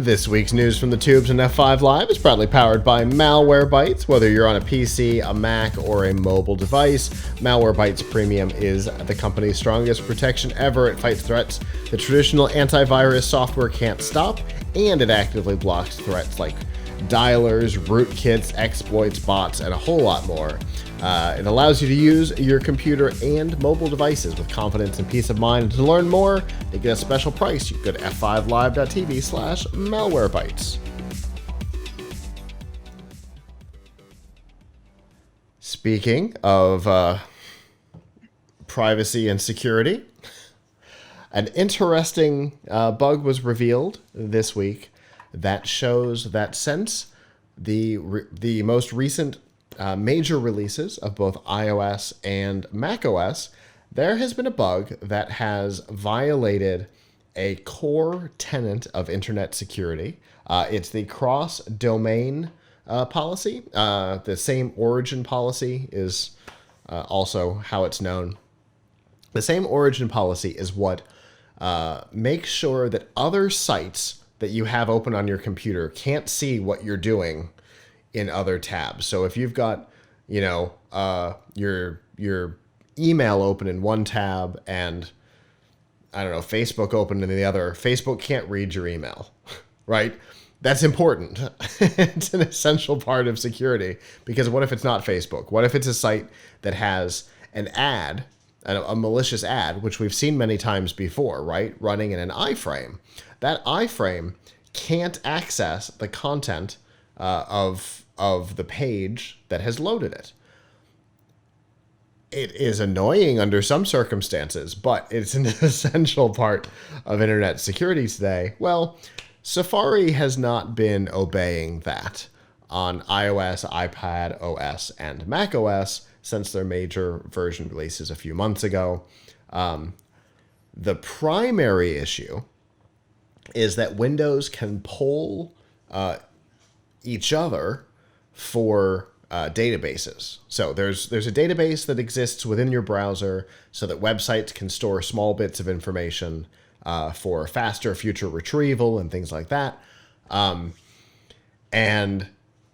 This week's news from the tubes and F5 Live is proudly powered by Malwarebytes. Whether you're on a PC, a Mac, or a mobile device, Malwarebytes Premium is the company's strongest protection ever. It fights threats that traditional antivirus software can't stop, and it actively blocks threats like dialers, rootkits, exploits, bots, and a whole lot more. It allows you to use your computer and mobile devices with confidence and peace of mind. And to learn more and get a special price, you can go to f5live.tv/malwarebytes. Speaking of privacy and security, an interesting bug was revealed this week that shows that since the most recent major releases of both iOS and macOS, there has been a bug that has violated a core tenet of internet security. It's the cross-domain policy. The same origin policy is also how it's known. The same origin policy is what makes sure that other sites that you have open on your computer can't see what you're doing in other tabs. So if you've got, your email open in one tab and Facebook open in the other, Facebook can't read your email, right? That's important. It's an essential part of security, because what if it's not Facebook? What if it's a site that has an ad, a malicious ad, which we've seen many times before, right? Running in an iframe. That iframe can't access the content of the page that has loaded it. It is annoying under some circumstances, but it's an essential part of internet security today. Well, Safari has not been obeying that on iOS, iPadOS, and macOS since their major version releases a few months ago. The primary issue is that Windows can poll each other for databases. So there's a database that exists within your browser so that websites can store small bits of information for faster future retrieval and things like that. And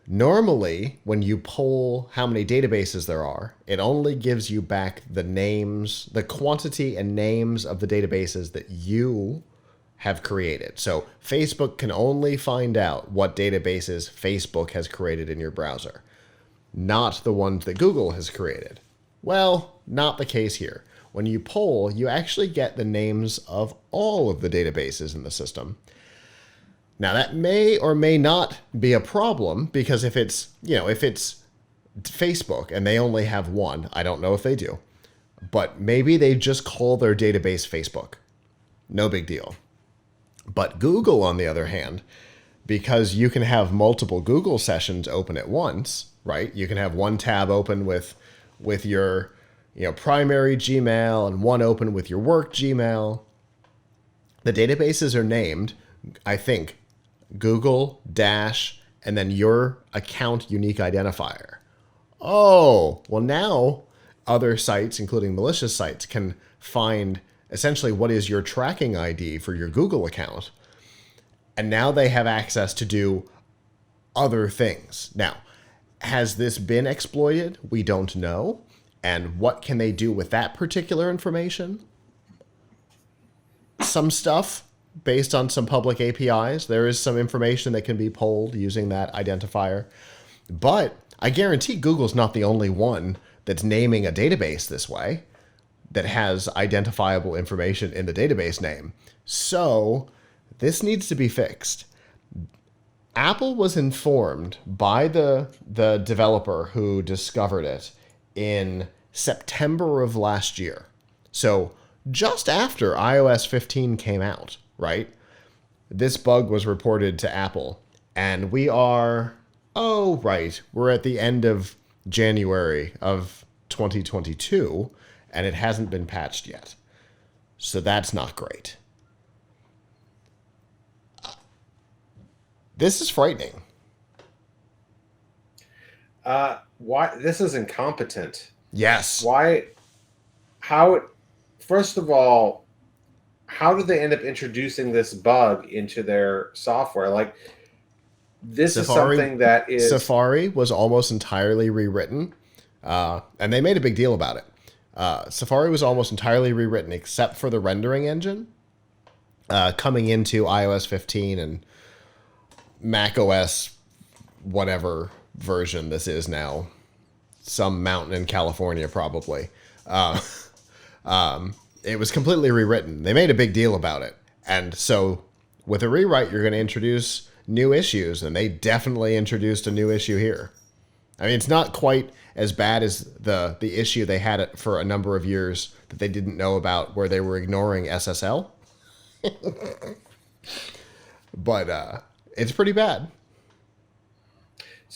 normally, when you poll how many databases there are, it only gives you back the names, the quantity and names of the databases that you have created. So Facebook can only find out what databases Facebook has created in your browser, not the ones that Google has created. Well, not the case here. When you poll, you actually get the names of all of the databases in the system. Now, that may or may not be a problem, because if it's Facebook and they only have one, I don't know if they do, but maybe they just call their database Facebook. No big deal. But Google, on the other hand, because you can have multiple Google sessions open at once, right? You can have one tab open with your primary Gmail and one open with your work Gmail. The databases are named, I think, Google dash and then your account unique identifier. Oh, well, now other sites, including malicious sites, can find essentially what is your tracking ID for your Google account. And now they have access to do other things. Now, has this been exploited? We don't know. And what can they do with that particular information? Some stuff based on some public APIs. There is some information that can be polled using that identifier. But I guarantee Google's not the only one that's naming a database this way, that has identifiable information in the database name. So this needs to be fixed. Apple was informed by the developer who discovered it in September of last year. So just after iOS 15 came out, right? This bug was reported to Apple, and we're at the end of January of 2022, and it hasn't been patched yet. So that's not great. This is frightening. Why? This is incompetent. Yes. Why? How? First of all, how did they end up introducing this bug into their software? Like, this is Safari something that is Safari was almost entirely rewritten, and they made a big deal about it. Safari was almost entirely rewritten except for the rendering engine, coming into iOS 15 and macOS, whatever version this is now, some mountain in California probably. It was completely rewritten. They made a big deal about it, and so with a rewrite, you're going to introduce new issues, and they definitely introduced a new issue here. I mean, it's not quite as bad as the issue they had it for a number of years that they didn't know about, where they were ignoring SSL. But it's pretty bad.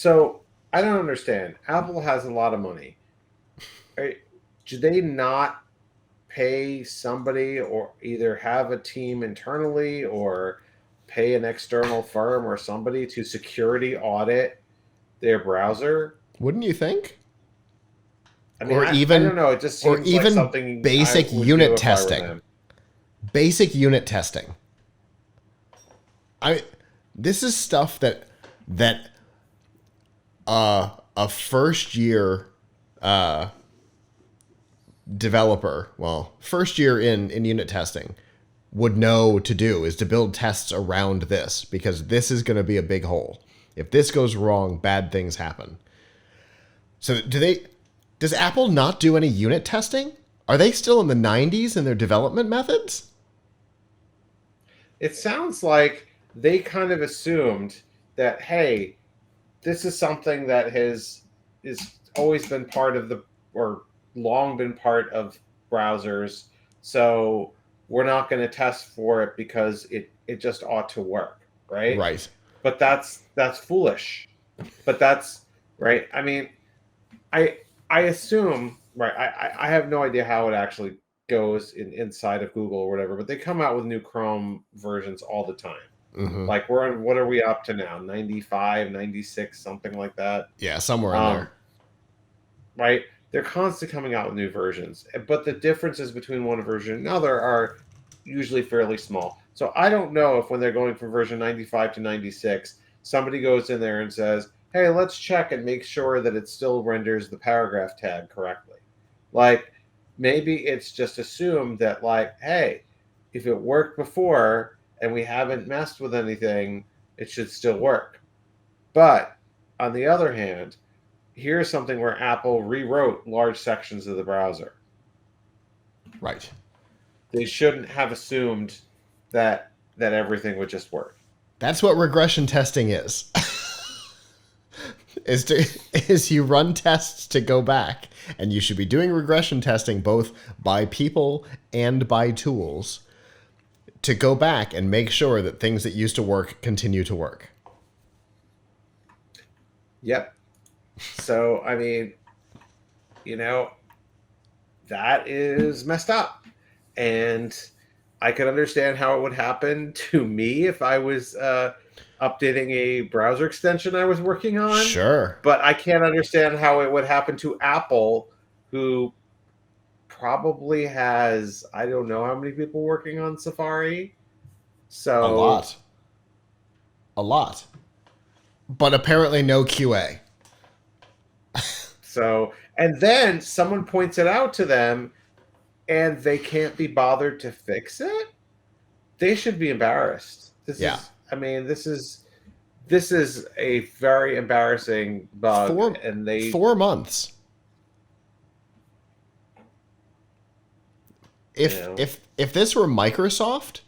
so I don't understand. Apple has a lot of money. Right? Do they not pay somebody, or either have a team internally or pay an external firm or somebody to security audit their browser? Wouldn't you think? I mean, Or I even don't know. It just or seems like even something I basic would unit do if I were testing. them. Basic unit testing. I This is stuff that a first year developer, well, first year in unit testing would know to do, is to build tests around this, because this is going to be a big hole. If this goes wrong, bad things happen. So does Apple not do any unit testing? Are they still in the 90s in their development methods? It sounds like they kind of assumed that, hey, this is something that is always been part of the, or long been part of browsers, so we're not going to test for it because it just ought to work, right? Right. But that's foolish. But that's right. I mean, I assume, right. I have no idea how it actually goes inside of Google or whatever, but they come out with new Chrome versions all the time. Mm-hmm. Like, we're on, what are we up to now? 95, 96, something like that. Yeah, somewhere in there. Right? They're constantly coming out with new versions, but the differences between one version and another are usually fairly small. So I don't know if, when they're going from version 95 to 96, somebody goes in there and says, hey, let's check and make sure that it still renders the paragraph tag correctly. Like, maybe it's just assumed that, like, hey, if it worked before and we haven't messed with anything, it should still work. But on the other hand, here's something where Apple rewrote large sections of the browser. Right. They shouldn't have assumed that everything would just work. That's what regression testing is. is you run tests to go back, and you should be doing regression testing both by people and by tools to go back and make sure that things that used to work continue to work. Yep. So, I mean, that is messed up. And I could understand how it would happen to me if I was updating a browser extension I was working on. Sure. But I can't understand how it would happen to Apple, who probably has, I don't know how many people working on Safari. So A lot. But apparently no QA. So, and then someone points it out to them and they can't be bothered to fix it. They should be embarrassed. This is a very embarrassing bug. 4 months. If this were Microsoft,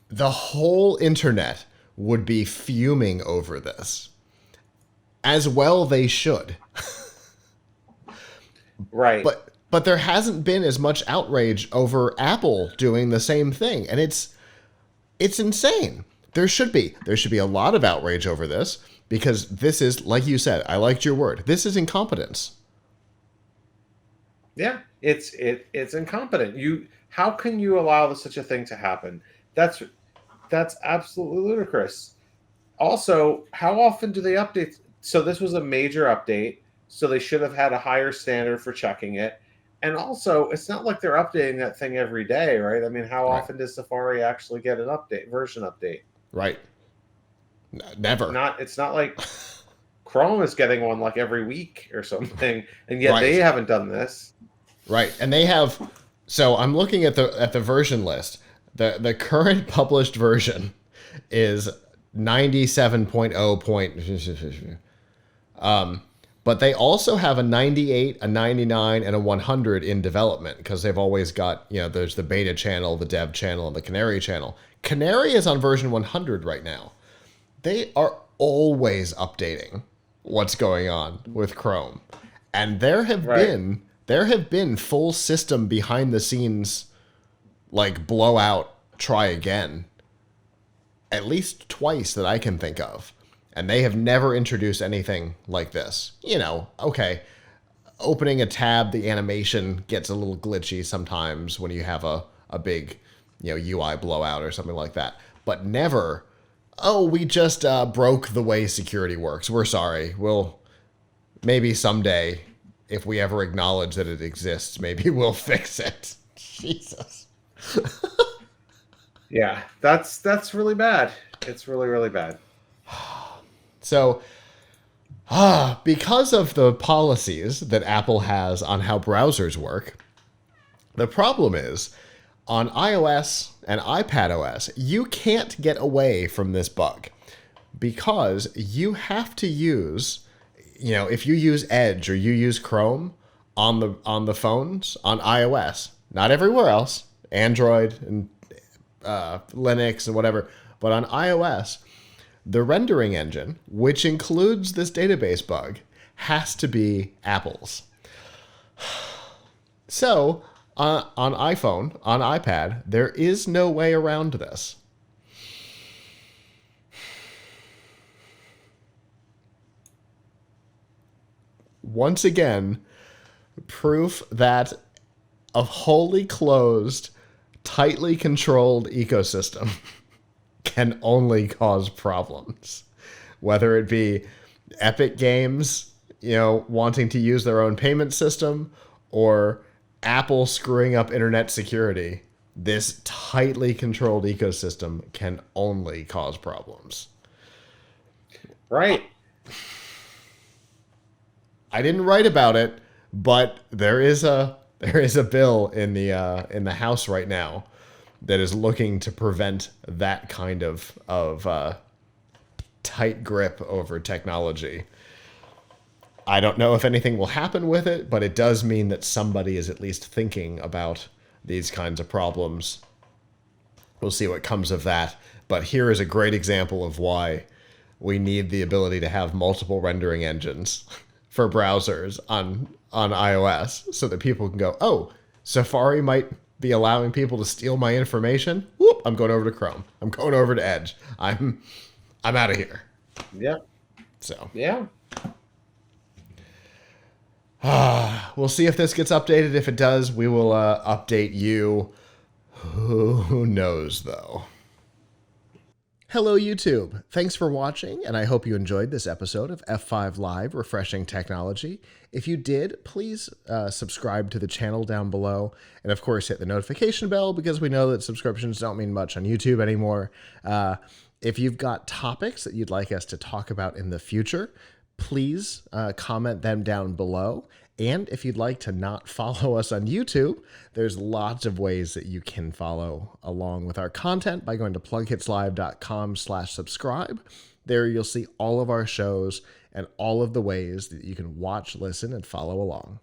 the whole internet would be fuming over this. As well they should. Right. But there hasn't been as much outrage over Apple doing the same thing, and it's insane. There should be a lot of outrage over this, because this is, like you said, I liked your word, this is incompetence. Yeah, it's incompetent. How can you allow such a thing to happen? That's absolutely ludicrous. Also, how often do they update? So this was a major update, so they should have had a higher standard for checking it. And also, it's not like they're updating that thing every day, right? I mean, how Right. often does Safari actually get an version update? Right. Never. It's not like Chrome is getting one like every week or something, and yet they Right. haven't done this. Right. And they have, so I'm looking at the version list. The current published version is 97.0. But they also have a 98, a 99, and a 100 in development because they've always got, there's the beta channel, the dev channel, and the Canary channel. Canary is on version 100 right now. They are always updating what's going on with Chrome. And there have been full system behind the scenes like blowout try again at least twice that I can think of. And they have never introduced anything like this. Okay, opening a tab, the animation gets a little glitchy sometimes when you have a big, UI blowout or something like that. But never, we just broke the way security works. We're sorry. We'll maybe someday, if we ever acknowledge that it exists, maybe we'll fix it. Jesus. Yeah, that's really bad. It's really, really bad. So, because of the policies that Apple has on how browsers work, the problem is on iOS and iPadOS, you can't get away from this bug because you have to use, if you use Edge or you use Chrome on the phones on iOS, not everywhere else, Android and Linux and whatever, but on iOS, the rendering engine, which includes this database bug, has to be Apple's. So, on iPhone, on iPad, there is no way around this. Once again, proof that a wholly closed, tightly controlled ecosystem can only cause problems. Whether it be Epic Games, wanting to use their own payment system, or Apple screwing up internet security, this tightly controlled ecosystem can only cause problems. Right. I didn't write about it, but there is a bill in the House right now that is looking to prevent that kind of tight grip over technology. I don't know if anything will happen with it, but it does mean that somebody is at least thinking about these kinds of problems. We'll see what comes of that. But here is a great example of why we need the ability to have multiple rendering engines for browsers on iOS so that people can go, oh, Safari might be allowing people to steal my information. Whoop, I'm going over to Chrome. I'm going over to Edge. I'm out of here. Yeah. So. Yeah. We'll see if this gets updated. If it does, we will update you. Who knows, though? Hello, YouTube. Thanks for watching, and I hope you enjoyed this episode of F5 Live Refreshing Technology. If you did, please subscribe to the channel down below, and of course hit the notification bell because we know that subscriptions don't mean much on YouTube anymore. If you've got topics that you'd like us to talk about in the future, please comment them down below. And if you'd like to not follow us on YouTube, there's lots of ways that you can follow along with our content by going to PLUGHITZLive.com/subscribe. There you'll see all of our shows and all of the ways that you can watch, listen, and follow along.